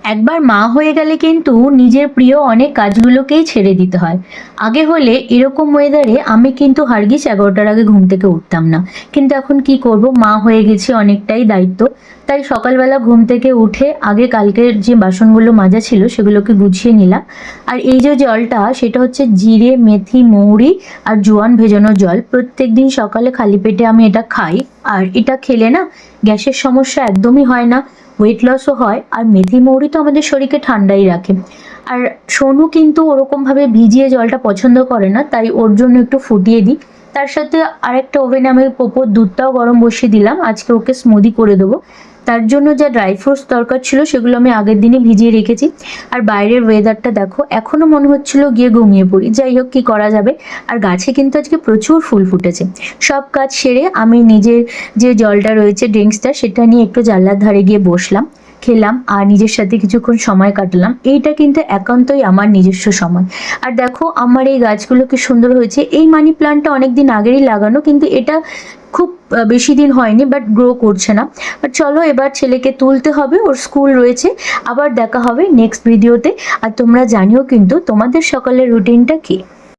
একবার মা হয়ে গেলে কিন্তু নিজের প্রিয় অনেক কাজগুলোকেই ছেড়ে দিতে হয়। আগে হলে এরকম ওয়েদারে আমি কিন্তু হারগিজ 11টার আগে ঘুম থেকে উঠতাম না। কিন্তু এখন কি করব, মা হয়ে গেছি, অনেকটাই দায়িত্ব। তাই সকালবেলা ঘুম থেকে উঠে আগে কালকের যে বাসনগুলো মাজা ছিল সেগুলোকে গুছিয়ে নিলাম। আর এই যে জলটা, সেটা হচ্ছে জিরে, মেথি, মৌরি আর জোয়ান ভেজানো জল। প্রত্যেকদিন সকালে খালি পেটে আমি এটা খাই। আর এটা খেলে না গ্যাসের সমস্যা একদমই হয় না, ওয়েট লসও হয়। আর মেথি মৌরি তো আমাদের শরীরকে ঠান্ডাই রাখে। আর সোনু কিন্তু ওরকমভাবে ভিজিয়ে জলটা পছন্দ করে না, তাই ওর জন্য একটু ফুটিয়ে দিই। তার সাথে আরেকটা ওভেনে আমি পোপোর দুধটাও গরম বসিয়ে দিলাম, আজকে ওকে স্মুদি করে দেবো। তার জন্য যা ড্রাই ফ্রুটস দরকার ছিল সেগুলো আমি আগের দিনই ভিজিয়ে রেখেছি। আর বাইরের ওয়েদারটা দেখো, এখনো মনে হচ্ছিল গিয়ে ঘুমিয়ে পড়ি, যাই হোক কি করা যাবে। আর গাছে কিন্তু আজকে প্রচুর ফুল ফুটেছে। সব কাজ সেরে আমি নিজের যে জলটা রয়েছে, ড্রিঙ্কসটা, সেটা নিয়ে একটু জানলার ধারে গিয়ে বসলাম, খেলাম আর নিজের সাথে কিছুক্ষণ সময় কাটালাম। এইটা কিন্তু একান্তই আমার নিজস্ব সময়। আর দেখো আমার এই গাছগুলো কি সুন্দর হয়েছে। এই মানি প্ল্যান্টটা অনেকদিন আগেরই লাগানো, কিন্তু এটা খুব বেশি দিন হয়নি, বাট গ্রো করছে না। বাট চলো, এবার ছেলেকে তুলতে হবে, ওর স্কুল রয়েছে। আবার দেখা হবে নেক্সট ভিডিওতে। আর তোমরা জানিও কিন্তু তোমাদের সকালের রুটিনটা কি।